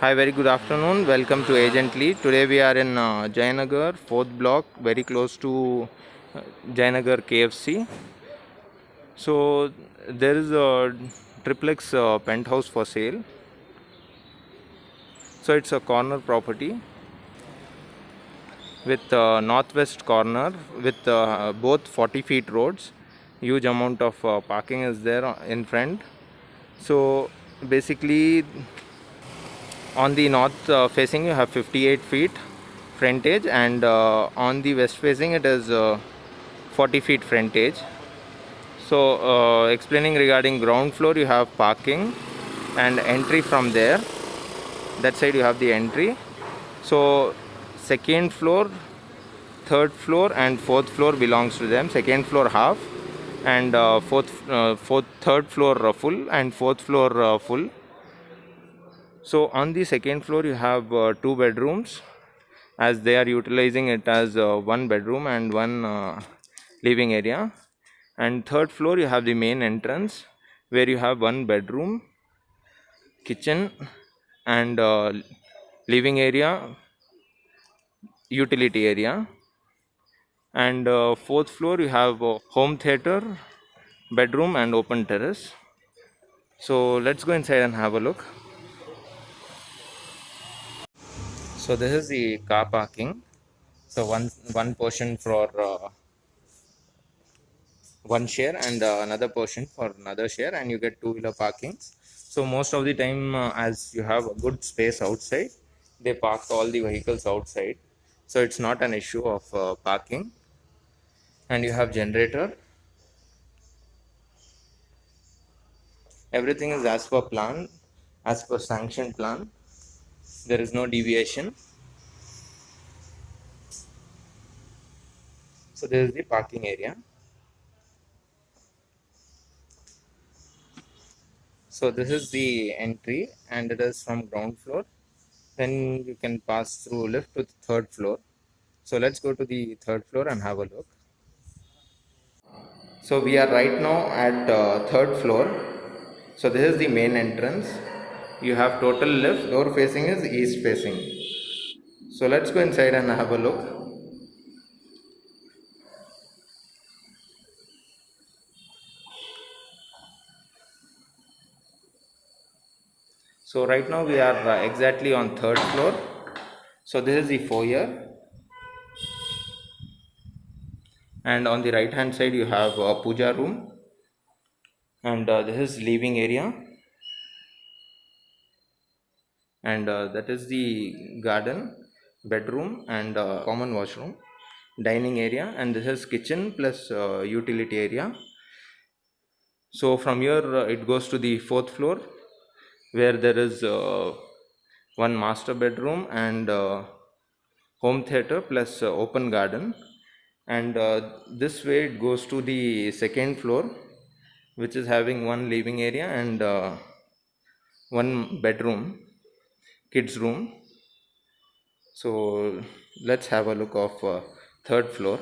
Hi, very good afternoon. Welcome to Agently. Today we are in Jayanagar, 4th block, very close to Jayanagar KFC. So there is a triplex penthouse for sale. So it's a corner property with northwest corner with both 40 feet roads. Huge amount of parking is there in front. So basically on the north facing you have 58 feet frontage, and on the west facing it is 40 feet frontage. So explaining regarding ground floor, you have parking and entry from there. That side you have the entry. So second floor, third floor and fourth floor belongs to them. Second floor half, and third floor full, and fourth floor full. So on the second floor you have two bedrooms, as they are utilizing it as one bedroom and one living area. And third floor you have the main entrance, where you have one bedroom, kitchen and living area, utility area. And fourth floor you have home theater, bedroom and open terrace. So let's go inside and have a look. So this is the car parking. So one portion for one share, and another portion for another share, and you get two-wheeler parking. So most of the time, as you have a good space outside, they park all the vehicles outside, so it's not an issue of parking. And you have generator. Everything is as per plan, as per sanction plan. There is no deviation. So there is the parking area. So this is the entry, and it is from ground floor. Then you can pass through lift to the third floor. So let's go to the third floor and have a look. So we are right now at third floor. So this is the main entrance. You have total left, door facing is east facing. So let's go inside and have a look. So right now we are exactly on third floor. So this is the foyer, and on the right hand side you have a puja room, and this is living area, and that is the garden, bedroom and common washroom, dining area, and this is kitchen plus utility area. So from here it goes to the fourth floor, where there is one master bedroom and home theater plus open garden. And this way it goes to the second floor, which is having one living area and one bedroom, kids room. So let's have a look of third floor.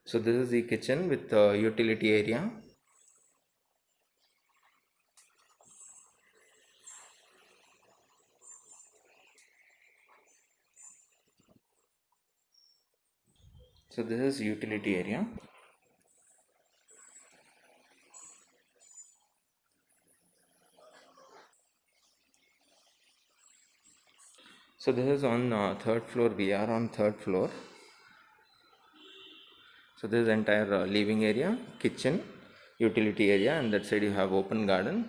So this is the kitchen with utility area. So this is utility area. So this is on third floor. We are on third floor. So this is entire living area, kitchen, utility area, and that side you have open garden.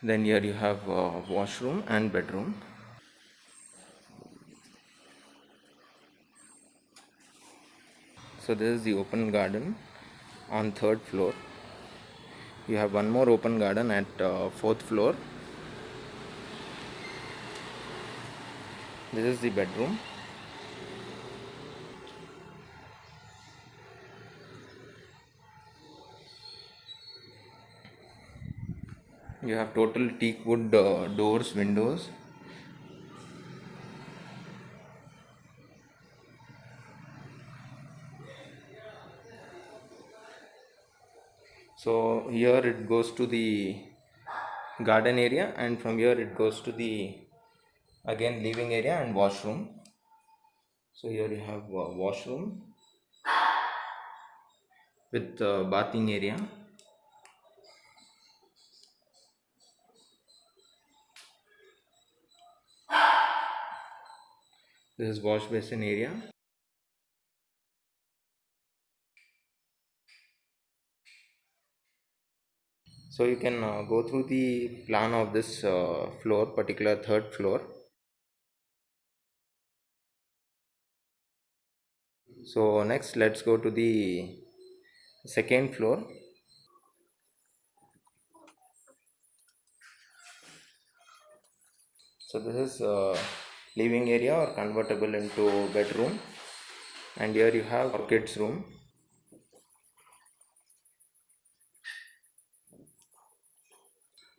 Then here you have washroom and bedroom. So this is the open garden on third floor. You have one more open garden at fourth floor. This is the bedroom. You have total teak wood doors, windows. So here it goes to the garden area, and from here it goes to the again living area and washroom. So here you have washroom with bathing area. This is wash basin area. So you can go through the plan of this floor, particular third floor. So next let's go to the second floor. So this is living area or convertible into bedroom, and here you have kids room.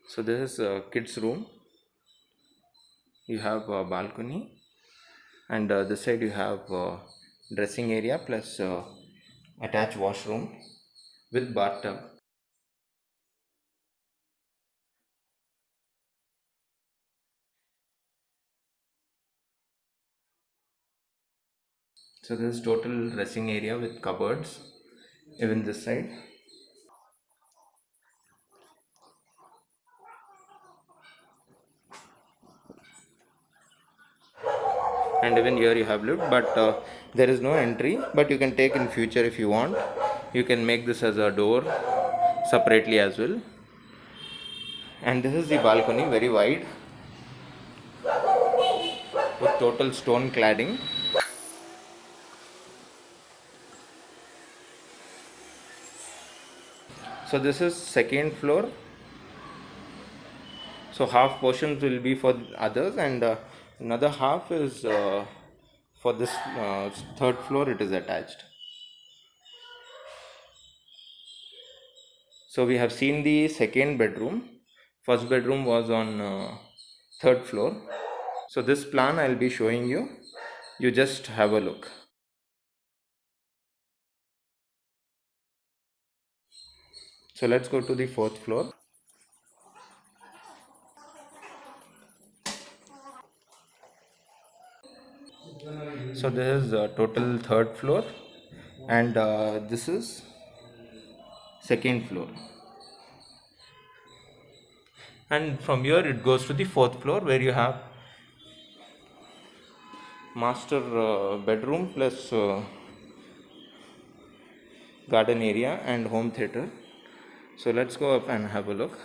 So this is kids room. You have a balcony, and this side you have dressing area plus attached washroom with bathtub. So this is total dressing area with cupboards even this side. And even here you have lift, but there is no entry, but you can take in future if you want. You can make this as a door separately as well. And this is the balcony, very wide, with total stone cladding. So this is second floor. So half portions will be for others, and another half is for this third floor. It is attached. So we have seen the second bedroom. First bedroom was on third floor. So this plan I'll be showing you. You just have a look. So let's go to the fourth floor. So this is total third floor, and this is second floor. And from here it goes to the fourth floor, where you have master bedroom plus garden area and home theater. So let's go up and have a look.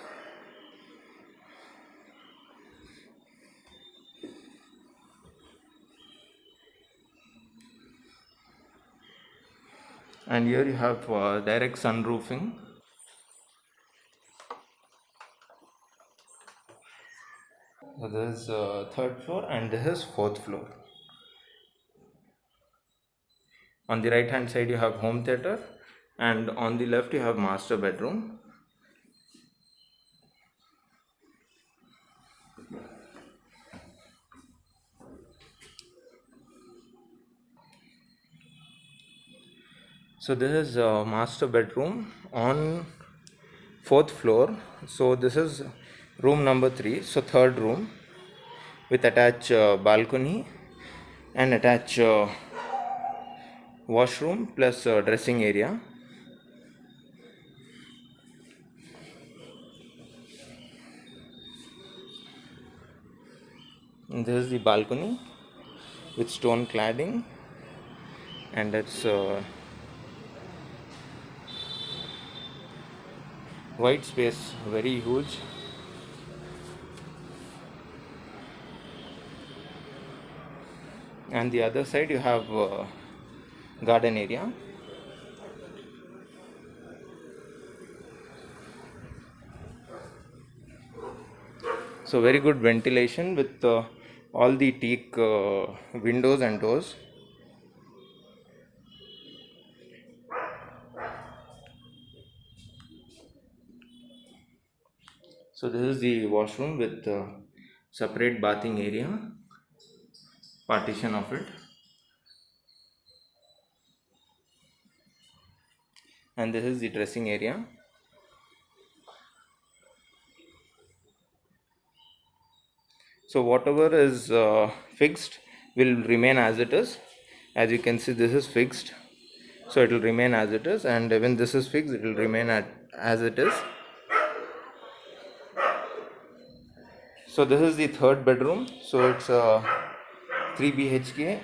And here you have direct sunroofing. So this is third floor, and this is fourth floor. On the right hand side you have home theater, and on the left you have master bedroom. So this is master bedroom on fourth floor. So this is room number 3, so third room, with attached balcony and attached washroom plus dressing area. And this is the balcony with stone cladding, and it's white space, very huge. And the other side you have garden area. So very good ventilation with all the teak windows and doors. So this is the washroom with separate bathing area, partition of it, and this is the dressing area. So whatever is fixed will remain as it is. As you can see, this is fixed, so it will remain as it is, and when this is fixed, it will remain as it is. So this is the third bedroom. So it's 3 BHK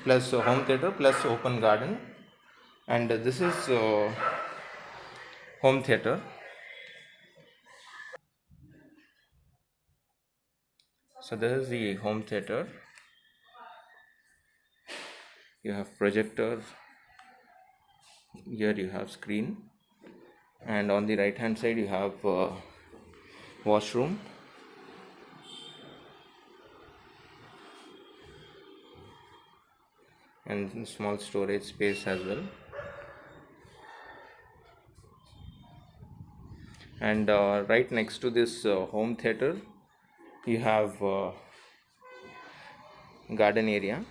plus home theater plus open garden, and this is home theater. So this is the home theater. You have projector, here you have screen, and on the right hand side you have washroom, and small storage space as well. And right next to this home theater you have garden area.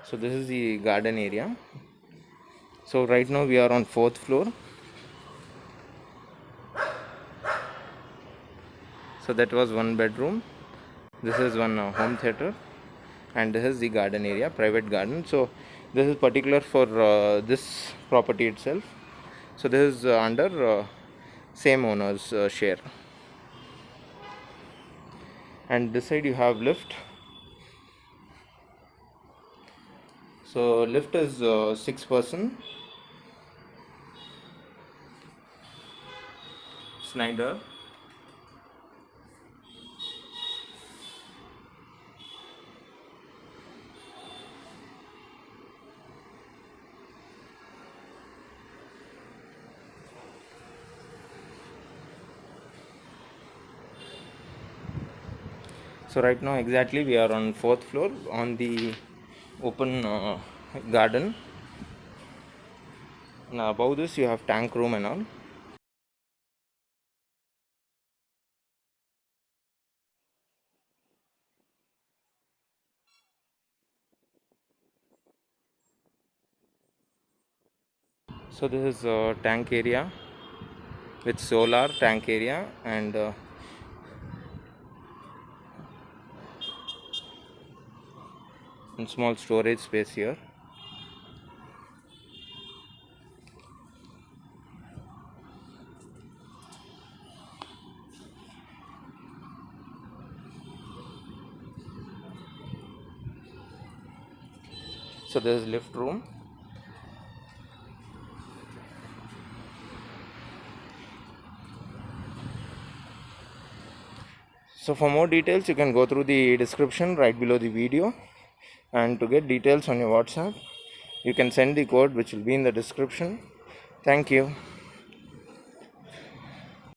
So this is the garden area. So right now we are on 4th floor. So that was one bedroom. This is one home theater, and this is the garden area, private garden. So this is particular for this property itself. So this is under same owner's share. And this side you have lift. So lift is 6-person. Snyder. So right now exactly we are on 4th floor on the open garden. Now above this you have tank room and all. So this is tank area with solar tank area, and small storage space here. So there is lift room. So for more details you can go through the description right below the video, and to get details on your WhatsApp you can send the code which will be in the description. Thank you.